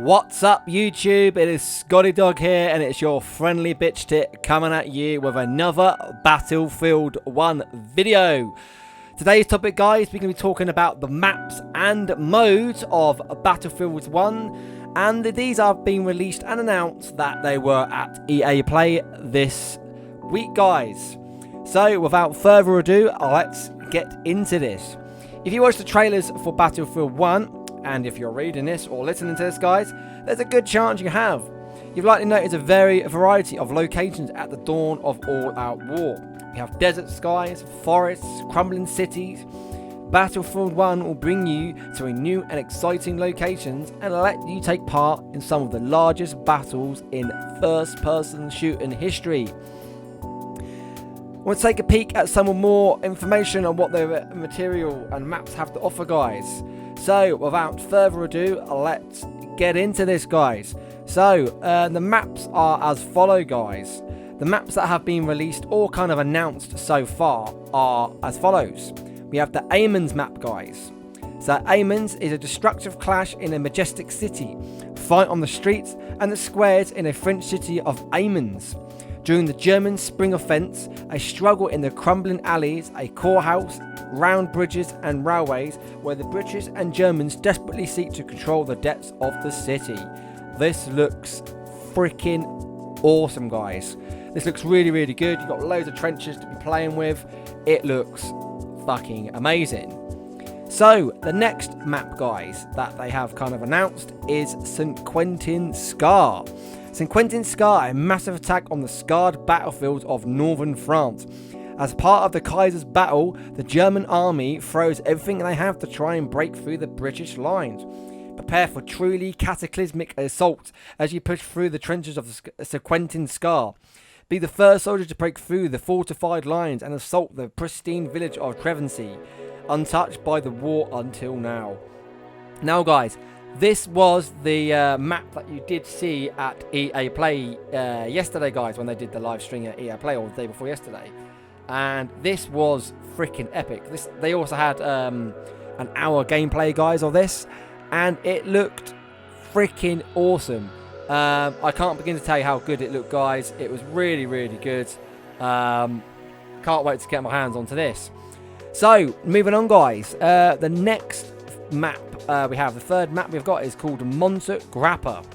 What's up YouTube, it is S.D.D here and it's your friendly bitch tit coming at you with another Battlefield 1 video. Today's topic guys, we're going to be talking about the maps and modes of Battlefield 1, and these have been released and announced that they were at EA Play this week guys. So without further ado, let's get into this. If you watch the trailers for Battlefield 1, and if you're reading this or listening to this guys, there's a good chance you have. You've likely noticed a variety of locations at the dawn of all-out war. We have desert skies, forests, crumbling cities. Battlefield 1 will bring you to a new and exciting locations and let you take part in some of the largest battles in first-person shooting history. We'll take a peek at some more information on what the material and maps have to offer guys. So without further ado, let's get into this guys. So the maps are as follow guys. The maps that have been released or kind of announced so far are as follows. We have the Amiens map guys. So Amiens is a destructive clash in a majestic city. Fight on the streets and the squares in a French city of Amiens. During the German Spring Offence, a struggle in the crumbling alleys, a courthouse, round bridges and railways where the British and Germans desperately seek to control the depths of the city. This looks freaking awesome guys. This looks really good. You've got loads of trenches to be playing with. It looks fucking amazing. So the next map guys that they have kind of announced is St. Quentin Scar. St. Quentin Scar, a massive attack on the scarred battlefields of northern France. As part of the Kaiser's battle, the German army throws everything they have to try and break through the British lines. Prepare for truly cataclysmic assault as you push through the trenches of St. Quentin Scar. Be the first soldier to break through the fortified lines and assault the pristine village of Trevency, untouched by the war until now. Now guys, this was the map that you did see at EA Play yesterday guys, when they did the live stream at EA Play, or the day before yesterday. And this was freaking epic. They also had an hour gameplay guys of this, and it looked freaking awesome. I can't begin to tell you how good it looked guys. It was really good. Can't wait to get my hands onto this. So moving on guys, the next map we have, the third map we've got is called Monte Grappa.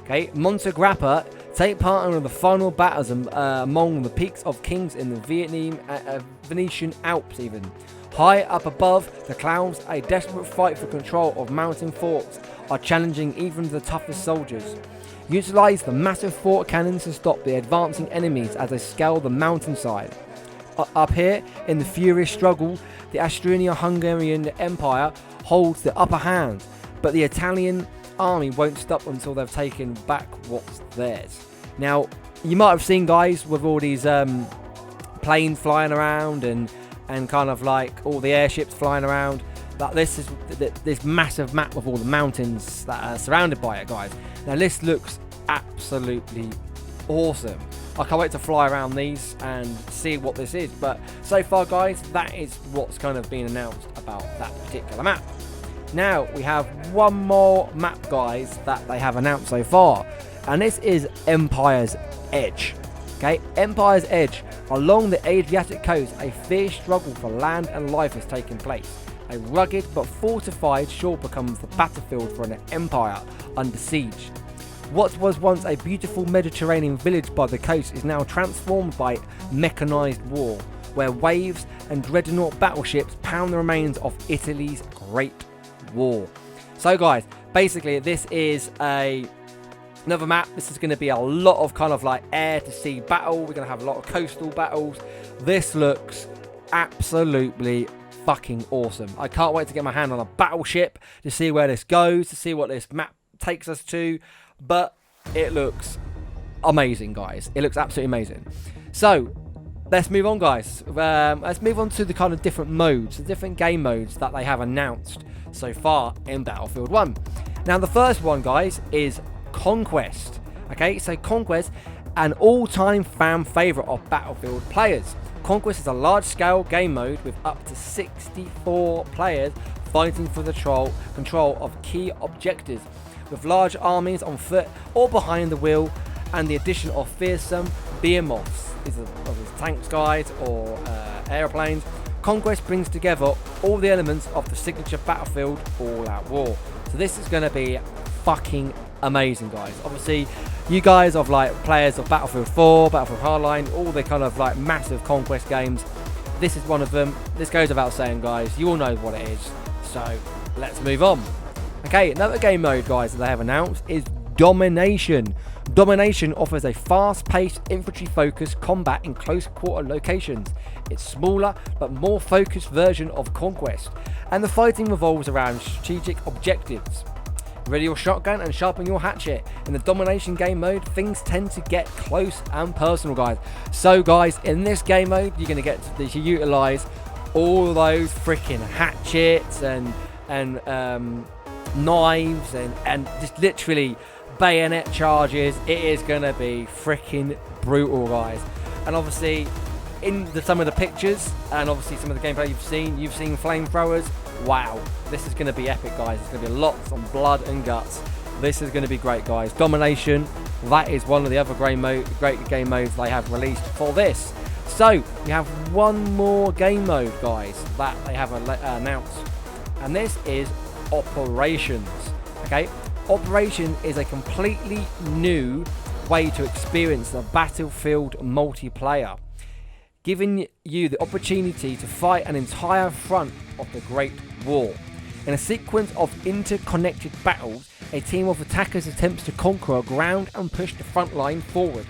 Okay, Monte Grappa, take part in one of the final battles among the peaks of kings in the Venetian Alps even. High up above the clouds, a desperate fight for control of mountain forts are challenging even the toughest soldiers. Utilize the massive fort cannons to stop the advancing enemies as they scale the mountainside. Up here, in the furious struggle, the Austro-Hungarian Empire holds the upper hand, but the Italian army won't stop until they've taken back what's theirs. Now, you might have seen guys with all these planes flying around and kind of like all the airships flying around. But this is this massive map with all the mountains that are surrounded by it, guys. Now, this looks absolutely awesome. I can't wait to fly around these and see what this is. But so far, guys, that is what's kind of been announced about that particular map. Now, we have one more map, guys, that they have announced so far. And this is Empire's Edge. Okay, Empire's Edge. Along the Adriatic coast, a fierce struggle for land and life is taking place. A rugged but fortified shore becomes the battlefield for an empire under siege. What was once a beautiful Mediterranean village by the coast is now transformed by mechanized war, where waves and dreadnought battleships pound the remains of Italy's Great War. So guys, basically this is another map. This is going to be a lot of kind of like air to sea battle. We're going to have a lot of coastal battles. This looks absolutely fucking awesome. I can't wait to get my hand on a battleship to see where this goes, to see what this map takes us to. But it looks amazing, guys. It looks absolutely amazing. So let's move on, guys. Let's move on to the kind of different modes, the different game modes that they have announced so far in Battlefield 1. Now, the first one, guys, is Conquest. Okay, so Conquest, an all-time fan favorite of Battlefield players. Conquest is a large-scale game mode with up to 64 players fighting for the control of key objectives. with large armies on foot or behind the wheel, and the addition of fearsome behemoths, either of tanks, guys, or airplanes. Conquest brings together all the elements of the signature Battlefield all-out war. So this is going to be fucking amazing, guys. Obviously, you guys are like players of Battlefield 4, Battlefield Hardline, all the kind of like massive conquest games. This is one of them. This goes without saying, guys. You all know what it is. So let's move on. Okay, another game mode, guys, that they have announced is Domination. Domination offers a fast-paced, infantry-focused combat in close-quarter locations. It's smaller but more focused version of Conquest, and the fighting revolves around strategic objectives. Ready your shotgun and sharpen your hatchet. In the Domination game mode, things tend to get close and personal, guys. So, guys, in this game mode, you're going to get to utilize all those freaking hatchets and knives and just literally bayonet charges. It is going to be freaking brutal, guys. And obviously, in some of the pictures and obviously some of the gameplay you've seen flamethrowers. Wow, this is going to be epic, guys. It's going to be lots of blood and guts. This is going to be great, guys. Domination, that is one of the other great game modes they have released for this. So, we have one more game mode, guys, that they have announced. And this is Operations. Okay, Operation is a completely new way to experience the Battlefield multiplayer, giving you the opportunity to fight an entire front of the Great War. In a sequence of interconnected battles, a team of attackers attempts to conquer ground and push the front line forward.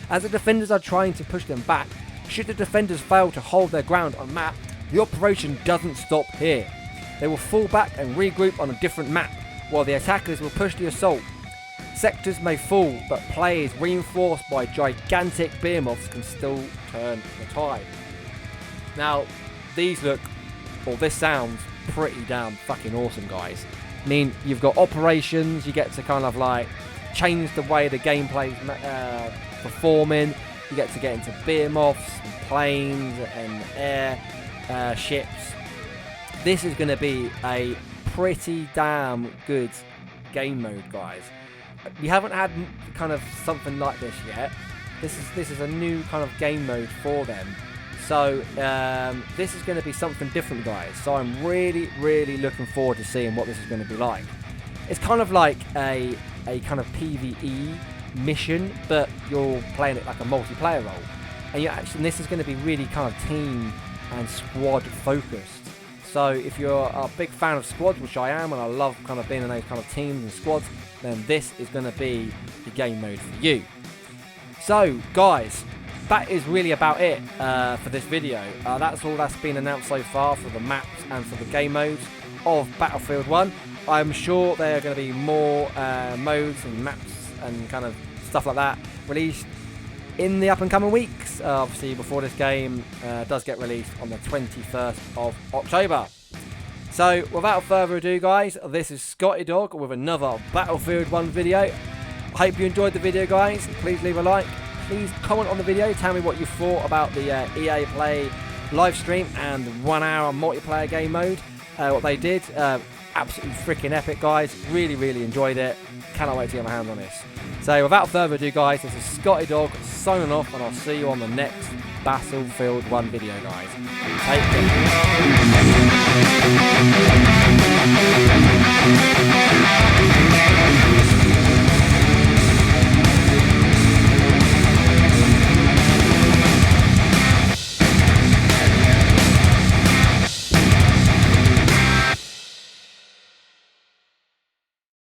As the defenders are trying to push them back, should the defenders fail to hold their ground on map, the operation doesn't stop here. They will fall back and regroup on a different map, while the attackers will push the assault. Sectors may fall, but players reinforced by gigantic behemoths can still turn the tide. Now, this sounds pretty damn fucking awesome, guys. I mean, you've got operations, you get to kind of like change the way the gameplay's performing. You get into behemoths and planes and air ships. This is going to be a pretty damn good game mode, guys. We haven't had kind of something like this yet. This is a new kind of game mode for them. So this is going to be something different, guys. So I'm really, really looking forward to seeing what this is going to be like. It's kind of like a kind of PvE mission, but you're playing it like a multiplayer role. And this is going to be really kind of team and squad focused. So if you're a big fan of squads, which I am, and I love kind of being in those kind of teams and squads, then this is going to be the game mode for you. So, guys, that is really about it for this video. That's all that's been announced so far for the maps and for the game modes of Battlefield 1. I'm sure there are going to be more modes and maps and kind of stuff like that released in the up and coming weeks, obviously before this game does get released on the 21st of October. So without further ado, guys, this is Scotty Dog with another Battlefield 1 video. I hope you enjoyed the video, guys. Please leave a like, please comment on the video, tell me what you thought about the EA Play live stream and the 1 hour multiplayer game mode, what they did. Absolutely freaking epic, guys. Really, really enjoyed it. Cannot wait to get my hands on this. So without further ado, guys, this is Scotty Dog signing off, and I'll see you on the next Battlefield 1 video, guys. Take care.